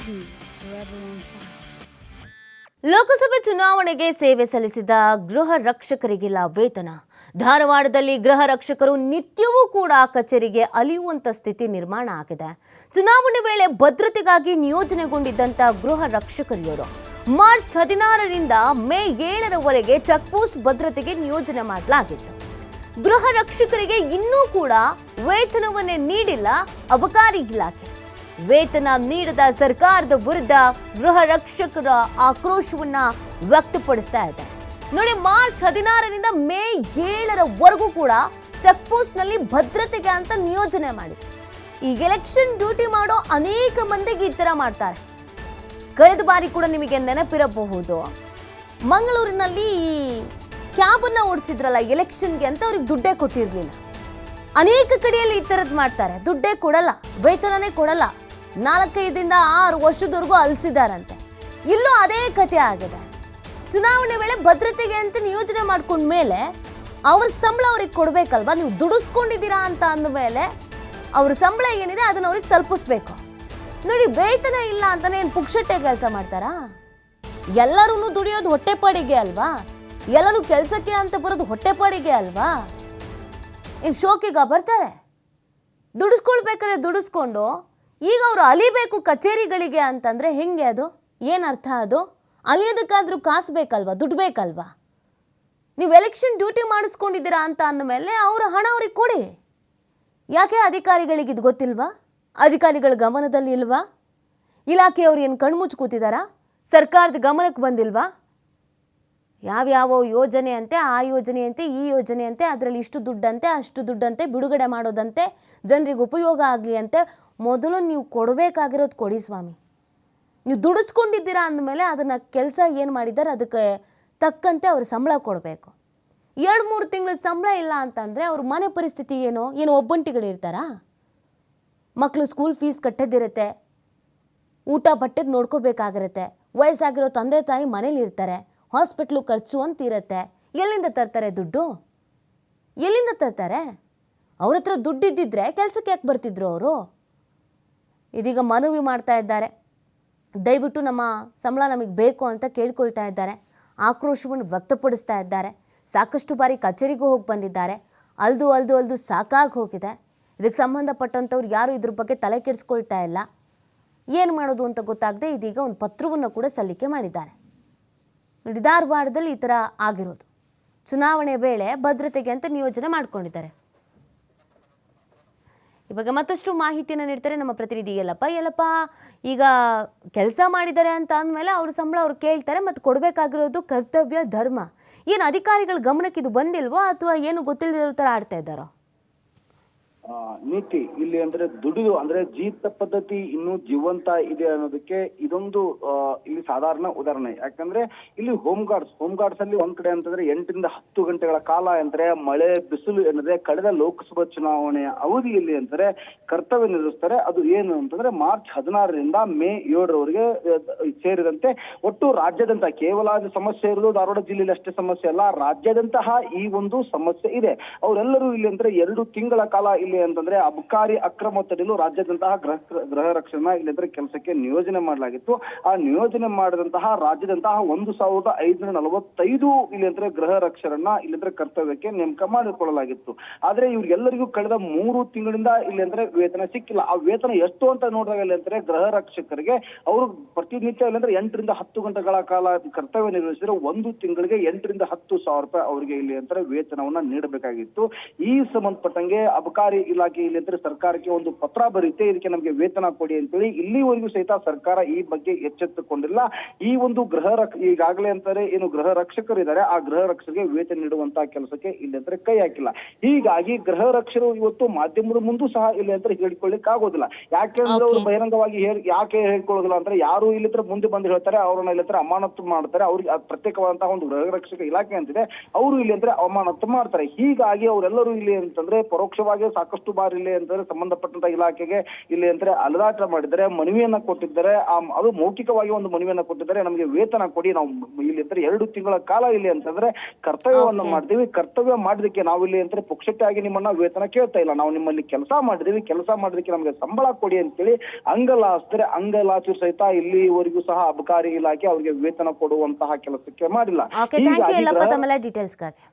be forever on fire. ಲೋಕಸಭೆ ಚುನಾವಣೆಗೆ ಸೇವೆ ಸಲ್ಲಿಸಿದ ಗೃಹ ರಕ್ಷಕರಿಗಿಲ್ಲ ವೇತನ. ಧಾರವಾಡದಲ್ಲಿ ಗೃಹ ರಕ್ಷಕರು ನಿತ್ಯವೂ ಕೂಡ ಕಚೇರಿಗೆ ಅಲಿಯುವಂತ ಸ್ಥಿತಿ ನಿರ್ಮಾಣ ಆಗಿದೆ. ಚುನಾವಣೆ ವೇಳೆ ಭದ್ರತೆಗಾಗಿ ನಿಯೋಜನೆಗೊಂಡಿದ್ದಂತ ಗೃಹ ರಕ್ಷಕರಿಯರು ಮಾರ್ಚ್ 16ರಿಂದ ಮೇ 7ರವರೆಗೆ ಚೆಕ್ ಪೋಸ್ಟ್ ಭದ್ರತೆಗೆ ನಿಯೋಜನೆ ಮಾಡಲಾಗಿತ್ತು. ಗೃಹ ರಕ್ಷಕರಿಗೆ ಇನ್ನೂ ಕೂಡ ವೇತನವನ್ನೇ ನೀಡಿಲ್ಲ ಅಬಕಾರಿ ಇಲಾಖೆ. ವೇತನ ನೀಡದ ಸರ್ಕಾರದ ವಿರುದ್ಧ ಗೃಹ ರಕ್ಷಕರ ಆಕ್ರೋಶವನ್ನ ವ್ಯಕ್ತಪಡಿಸ್ತಾ ಇದೆ. ನೋಡಿ, ಮಾರ್ಚ್ 16ರಿಂದ ಮೇ 7ರವರೆಗೂ ಕೂಡ ಚೆಕ್ ಪೋಸ್ಟ್ ನಲ್ಲಿ ಭದ್ರತೆಗೆ ಅಂತ ನಿಯೋಜನೆ ಮಾಡಿದ್ರು. ಈಗ ಎಲೆಕ್ಷನ್ ಡ್ಯೂಟಿ ಮಾಡೋ ಅನೇಕ ಮಂದಿಗೆ ಈ ತರ ಮಾಡ್ತಾರೆ. ಕಳೆದ ಬಾರಿ ಕೂಡ ನಿಮಗೆ ನೆನಪಿರಬಹುದು, ಮಂಗಳೂರಿನಲ್ಲಿ ಈ ಕ್ಯಾಬನ್ನ ಓಡಿಸಿದ್ರಲ್ಲ ಎಲೆಕ್ಷನ್ಗೆ ಅಂತ, ಅವ್ರಿಗೆ ದುಡ್ಡೇ ಕೊಟ್ಟಿರಲಿಲ್ಲ. ಅನೇಕ ಕಡೆಯಲ್ಲಿ ಈ ಥರದ್ದು ಮಾಡ್ತಾರೆ, ದುಡ್ಡೇ ಕೊಡಲ್ಲ, ವೇತನನೇ ಕೊಡಲ್ಲ, 4-5ರಿಂದ 6 ವರ್ಷದವರೆಗೂ ಅಲಿಸಿದಾರಂತೆ. ಇಲ್ಲೂ ಅದೇ ಕಥೆ ಆಗಿದೆ. ಚುನಾವಣೆ ವೇಳೆ ಭದ್ರತೆಗೆ ಅಂತ ನಿಯೋಜನೆ ಮಾಡ್ಕೊಂಡ್ಮೇಲೆ ಅವ್ರ ಸಂಬಳ ಅವ್ರಿಗೆ ಕೊಡಬೇಕಲ್ವಾ? ನೀವು ದುಡಿಸ್ಕೊಂಡಿದ್ದೀರಾ ಅಂತ ಅಂದಮೇಲೆ ಅವ್ರ ಸಂಬಳ ಏನಿದೆ ಅದನ್ನ ಅವ್ರಿಗೆ ತಲುಪಿಸ್ಬೇಕು. ನೋಡಿ, ವೇತನ ಇಲ್ಲ ಅಂತಾನೆ ಏನು ಪುಕ್ಷಟ್ಟೆ ಕೆಲಸ ಮಾಡ್ತಾರಾ? ಎಲ್ಲರೂ ದುಡಿಯೋದು ಹೊಟ್ಟೆಪಾಡಿಗೆ ಅಲ್ವಾ? ಎಲ್ಲರೂ ಕೆಲಸಕ್ಕೆ ಅಂತ ಬರೋದು ಹೊಟ್ಟೆಪಾಡಿಗೆ ಅಲ್ವಾ? ಏನು ಶೋಕಿಗ ಬರ್ತಾರೆ? ದುಡಿಸ್ಕೊಳ್ಬೇಕಾದ್ರೆ ದುಡಿಸ್ಕೊಂಡು ಈಗ ಅವರು ಅಲಿಬೇಕು ಕಚೇರಿಗಳಿಗೆ ಅಂತಂದ್ರೆ ಹೆಂಗೆ? ಅದು ಏನರ್ಥ? ಅದು ಅಲಿಯೋದಕ್ಕಾದ್ರೂ ಕಾಸು ಬೇಕಲ್ವಾ, ದುಡ್ಡು ಬೇಕಲ್ವಾ? ನೀವು ಎಲೆಕ್ಷನ್ ಡ್ಯೂಟಿ ಮಾಡಿಸ್ಕೊಂಡಿದ್ದೀರಾ ಅಂತ ಅಂದಮೇಲೆ ಅವರ ಹಣ ಅವ್ರಿಗೆ ಕೊಡಿ. ಯಾಕೆ ಅಧಿಕಾರಿಗಳಿಗೆ ಇದು ಗೊತ್ತಿಲ್ವಾ? ಅಧಿಕಾರಿಗಳ ಗಮನದಲ್ಲಿ ಇಲ್ವಾ? ಇಲಾಖೆಯವರು ಏನು ಕಣ್ಮುಚ್ಚಿ ಕೂತಿದ್ದಾರಾ? ಸರ್ಕಾರದ ಗಮನಕ್ಕೆ ಬಂದಿಲ್ವಾ? ಯಾವ್ಯಾವ ಯೋಜನೆ ಅಂತೆ, ಆ ಯೋಜನೆ ಅಂತೆ, ಈ ಯೋಜನೆ ಅಂತೆ, ಅದರಲ್ಲಿ ಇಷ್ಟು ದುಡ್ಡಂತೆ, ಅಷ್ಟು ದುಡ್ಡಂತೆ ಬಿಡುಗಡೆ ಮಾಡೋದಂತೆ, ಜನರಿಗೆ ಉಪಯೋಗ ಆಗಲಿ ಅಂತೆ. ಮೊದಲು ನೀವು ಕೊಡಬೇಕಾಗಿರೋದು ಕೊಡಿ ಸ್ವಾಮಿ. ನೀವು ದುಡಿಸ್ಕೊಂಡಿದ್ದೀರಾ ಅಂದಮೇಲೆ ಅದನ್ನು ಕೆಲಸ ಏನು ಮಾಡಿದ್ದಾರೆ ಅದಕ್ಕೆ ತಕ್ಕಂತೆ ಅವ್ರ ಸಂಬಳ ಕೊಡಬೇಕು. 2-3 ತಿಂಗಳ ಸಂಬಳ ಇಲ್ಲ ಅಂತಂದರೆ ಅವ್ರ ಮನೆ ಪರಿಸ್ಥಿತಿ ಏನು ಒಬ್ಬಂಟಿಗಳಿರ್ತಾರಾ? ಮಕ್ಕಳು ಸ್ಕೂಲ್ ಫೀಸ್ ಕಟ್ಟೋದಿರುತ್ತೆ, ಊಟ ಬಟ್ಟೆದು ನೋಡ್ಕೋಬೇಕಾಗಿರುತ್ತೆ, ವಯಸ್ಸಾಗಿರೋ ತಂದೆ ತಾಯಿ ಮನೇಲಿ ಇರ್ತಾರೆ, ಹಾಸ್ಪಿಟ್ಲು ಖರ್ಚು ಅಂತ ಇರುತ್ತೆ. ಎಲ್ಲಿಂದ ತರ್ತಾರೆ ದುಡ್ಡು? ಎಲ್ಲಿಂದ ತರ್ತಾರೆ? ಅವ್ರ ಹತ್ರ ದುಡ್ಡಿದ್ದಿದ್ರೆ ಕೆಲಸಕ್ಕೆ ಯಾಕೆ ಬರ್ತಿದ್ರು ಅವರು? ಇದೀಗ ಮನವಿ ಮಾಡ್ತಾ ಇದ್ದಾರೆ, ದಯವಿಟ್ಟು ನಮ್ಮ ಸಂಬಳ ನಮಗೆ ಬೇಕು ಅಂತ ಕೇಳ್ಕೊಳ್ತಾ ಇದ್ದಾರೆ. ಆಕ್ರೋಶವನ್ನು ವ್ಯಕ್ತಪಡಿಸ್ತಾ ಇದ್ದಾರೆ. ಸಾಕಷ್ಟು ಬಾರಿ ಕಚೇರಿಗೂ ಹೋಗಿ ಬಂದಿದ್ದಾರೆ. ಅಲ್ದು ಸಾಕಾಗಿ ಹೋಗಿದೆ. ಇದಕ್ಕೆ ಸಂಬಂಧಪಟ್ಟಂಥವ್ರು ಯಾರು ಇದ್ರ ಬಗ್ಗೆ ತಲೆ ಕೆಡಿಸ್ಕೊಳ್ತಾ ಇಲ್ಲ. ಏನು ಮಾಡೋದು ಅಂತ ಗೊತ್ತಾಗದೆ ಇದೀಗ ಒಂದು ಪತ್ರವನ್ನು ಕೂಡ ಸಲ್ಲಿಕೆ ಮಾಡಿದ್ದಾರೆ. ನೋಡಿ, ಧಾರವಾಡದಲ್ಲಿ ಈ ಥರ ಆಗಿರೋದು. ಚುನಾವಣೆ ವೇಳೆ ಭದ್ರತೆಗೆ ಅಂತ ನಿಯೋಜನೆ ಮಾಡ್ಕೊಂಡಿದ್ದಾರೆ. ಇವಾಗ ಮತ್ತಷ್ಟು ಮಾಹಿತಿಯನ್ನು ನೀಡ್ತಾರೆ ನಮ್ಮ ಪ್ರತಿನಿಧಿ ಯಲ್ಲಪ್ಪ. ಈಗ ಕೆಲಸ ಮಾಡಿದ್ದಾರೆ ಅಂತ ಅಂದಮೇಲೆ ಅವ್ರ ಸಂಬಳ ಅವ್ರು ಕೇಳ್ತಾರೆ, ಮತ್ತು ಕೊಡಬೇಕಾಗಿರೋದು ಕರ್ತವ್ಯ ಧರ್ಮ. ಏನು ಅಧಿಕಾರಿಗಳ ಗಮನಕ್ಕೆ ಇದು ಬಂದಿಲ್ವೋ ಅಥವಾ ಏನು ಗೊತ್ತಿಲ್ಲದಿರೋ ಥರ ಆಡ್ತಾ ಇದ್ದಾರೋ? ನೀತಿ ಇಲ್ಲಿ ಅಂದ್ರೆ ದುಡಿದು ಅಂದ್ರೆ ಜೀತ ಪದ್ಧತಿ ಇನ್ನೂ ಜೀವಂತ ಇದೆ ಅನ್ನೋದಕ್ಕೆ ಇದೊಂದು ಇಲ್ಲಿ ಸಾಧಾರಣ ಉದಾಹರಣೆ. ಯಾಕಂದ್ರೆ ಇಲ್ಲಿ ಹೋಮ್ ಗಾರ್ಡ್ಸ್ ಅಲ್ಲಿ ಒಂದ್ ಕಡೆ ಅಂತಂದ್ರೆ 8ರಿಂದ 10 ಗಂಟೆಗಳ ಕಾಲ ಅಂದ್ರೆ ಮಳೆ ಬಿಸಿಲು ಏನಂದ್ರೆ ಕಳೆದ ಲೋಕಸಭಾ ಚುನಾವಣೆಯ ಅವಧಿಯಲ್ಲಿ ಅಂತಾರೆ ಕರ್ತವ್ಯ ನಿರ್ವಹಿಸ್ತಾರೆ. ಅದು ಏನು ಅಂತಂದ್ರೆ ಮಾರ್ಚ್ 16ರಿಂದ ಮೇ 7ರವರೆಗೆ ಸೇರಿದಂತೆ ಒಟ್ಟು ರಾಜ್ಯದಂತ ಕೇವಲ ಅದು ಸಮಸ್ಯೆ ಇರೋದು ಧಾರವಾಡ ಜಿಲ್ಲೆಯಲ್ಲಿ ಅಷ್ಟೇ ಸಮಸ್ಯೆ ಅಲ್ಲ, ರಾಜ್ಯದಂತಹ ಈ ಒಂದು ಸಮಸ್ಯೆ ಇದೆ. ಅವರೆಲ್ಲರೂ ಇಲ್ಲಿ ಅಂದ್ರೆ 2 ತಿಂಗಳ ಕಾಲ ಇಲ್ಲಿ ಅಂತಂದ್ರೆ ಅಬಕಾರಿ ಅಕ್ರಮ ತಡೆಯಲು ರಾಜ್ಯದಂತಹ ಗೃಹ ರಕ್ಷಣಾ ಇಲ್ಲಂದ್ರೆ ಕೆಲಸಕ್ಕೆ ನಿಯೋಜನೆ ಮಾಡಲಾಗಿತ್ತು. ಆ ನಿಯೋಜನೆ ಮಾಡಿದಂತಹ ರಾಜ್ಯದಂತಹ 1545 ಇಲ್ಲಿ ಅಂದ್ರೆ ಗೃಹ ರಕ್ಷಕರನ್ನ ಇಲ್ಲಂದ್ರೆ ಕರ್ತವ್ಯಕ್ಕೆ ನೇಮಕ ಮಾಡಿಕೊಳ್ಳಲಾಗಿತ್ತು. ಆದ್ರೆ ಇವ್ರಿಗೆಲ್ಲರಿಗೂ ಕಳೆದ 3 ತಿಂಗಳಿಂದ ಇಲ್ಲಿ ಅಂದ್ರೆ ವೇತನ ಸಿಕ್ಕಿಲ್ಲ. ಆ ವೇತನ ಎಷ್ಟು ಅಂತ ನೋಡಿದಾಗ ಇಲ್ಲಿ ಅಂದ್ರೆ ಗೃಹ ರಕ್ಷಕರಿಗೆ ಅವರು ಪ್ರತಿನಿತ್ಯ ಇಲ್ಲಂದ್ರೆ 8ರಿಂದ 10 ಗಂಟೆಗಳ ಕಾಲ ಕರ್ತವ್ಯ ನಿರ್ವಹಿಸಿದ್ರೆ 1 ತಿಂಗಳಿಗೆ 8ರಿಂದ 10 ಸಾವಿರ ರೂಪಾಯಿ ಅವರಿಗೆ ಇಲ್ಲಿ ಅಂದ್ರೆ ವೇತನವನ್ನ ನೀಡಬೇಕಾಗಿತ್ತು. ಈ ಸಂಬಂಧಪಟ್ಟಂಗೆ ಅಬಕಾರಿ ಇಲಾಖೆ ಇಲ್ಲಿ ಅಂದ್ರೆ ಸರ್ಕಾರಕ್ಕೆ ಒಂದು ಪತ್ರ ಬರೀತೆ, ಇದಕ್ಕೆ ನಮಗೆ ವೇತನ ಕೊಡಿ ಅಂತೇಳಿ. ಇಲ್ಲಿವರೆಗೂ ಸಹಿತ ಸರ್ಕಾರ ಈ ಬಗ್ಗೆ ಎಚ್ಚೆತ್ತುಕೊಂಡಿಲ್ಲ. ಈ ಒಂದು ಈಗಾಗಲೇ ಅಂತಾರೆ ಏನು ಗೃಹ ರಕ್ಷಕರು ಇದ್ದಾರೆ, ಆ ಗೃಹ ರಕ್ಷಕರಿಗೆ ವೇತನ ನೀಡುವಂತಹ ಕೆಲಸಕ್ಕೆ ಇಲ್ಲಿ ಅಂದ್ರೆ ಕೈ ಹಾಕಿಲ್ಲ. ಹೀಗಾಗಿ ಗೃಹ ರಕ್ಷಕರು ಇವತ್ತು ಮಾಧ್ಯಮದ ಮುಂದೂ ಸಹ ಇಲ್ಲಿ ಅಂದ್ರೆ ಹೇಳಿಕೊಳ್ಳಿಕ್ ಆಗೋದಿಲ್ಲ. ಯಾಕೆಂದ್ರೆ ಅವರು ಬಹಿರಂಗವಾಗಿ ಯಾಕೆ ಹೇಳ್ಕೊಳ್ಳೋದಿಲ್ಲ ಅಂದ್ರೆ ಯಾರು ಇಲ್ಲಿ ಮುಂದೆ ಬಂದು ಹೇಳ್ತಾರೆ, ಅವ್ರನ್ನ ಇಲ್ಲಿ ಅಮಾನತು ಮಾಡ್ತಾರೆ. ಅವ್ರಿಗೆ ಪ್ರತ್ಯೇಕವಾದಂತಹ ಒಂದು ಗೃಹ ರಕ್ಷಕ ಇಲಾಖೆ ಅಂತಿದೆ, ಅವರು ಇಲ್ಲಿ ಅಂದ್ರೆ ಅಮಾನತು ಮಾಡ್ತಾರೆ. ಹೀಗಾಗಿ ಅವರೆಲ್ಲರೂ ಇಲ್ಲಿ ಅಂತಂದ್ರೆ ಪರೋಕ್ಷವಾಗಿ ಸಾಕಷ್ಟು ಸಾಕಷ್ಟು ಬಾರಿ ಇಲ್ಲಿ ಅಂತಂದ್ರೆ ಸಂಬಂಧಪಟ್ಟಂತ ಇಲಾಖೆಗೆ ಇಲ್ಲಿ ಅಂದ್ರೆ ಅಲದಾಟ ಮಾಡಿದ್ದಾರೆ, ಮನವಿಯನ್ನ ಕೊಟ್ಟಿದ್ದಾರೆ. ಅದು ಮೌಖಿಕವಾಗಿ ಒಂದು ಮನವಿಯನ್ನ ಕೊಟ್ಟಿದ್ದಾರೆ, ನಮಗೆ ವೇತನ ಕೊಡಿ, ನಾವು ಇಲ್ಲಿ ಅಂದ್ರೆ 2 ತಿಂಗಳ ಕಾಲ ಇಲ್ಲಿ ಅಂತಂದ್ರೆ ಕರ್ತವ್ಯವನ್ನ ಮಾಡ್ತೀವಿ, ಕರ್ತವ್ಯ ಮಾಡೋದಕ್ಕೆ ನಾವು ಇಲ್ಲಿ ಅಂದ್ರೆ ಪುಕ್ಷತೆಯಾಗಿ ನಿಮ್ಮನ್ನ ವೇತನ ಕೇಳ್ತಾ ಇಲ್ಲ, ನಾವು ನಿಮ್ಮಲ್ಲಿ ಕೆಲಸ ಮಾಡಿದೀವಿ, ಕೆಲಸ ಮಾಡೋದಕ್ಕೆ ನಮಗೆ ಸಂಬಳ ಕೊಡಿ ಅಂತೇಳಿ ಅಂಗಲಾಚು ಸಹಿತ ಇಲ್ಲಿವರೆಗೂ ಸಹ ಅಬಕಾರಿ ಇಲಾಖೆ ಅವರಿಗೆ ವೇತನ ಕೊಡುವಂತಹ ಕೆಲಸಕ್ಕೆ ಮಾಡಿಲ್ಲ. ಓಕೆ, ಥ್ಯಾಂಕ್ ಯು ಯಲ್ಲಪ್ಪ ತಮ್ಮೆಲ್ಲ ಡೀಟೇಲ್ಸ್ಗಾಗಿ.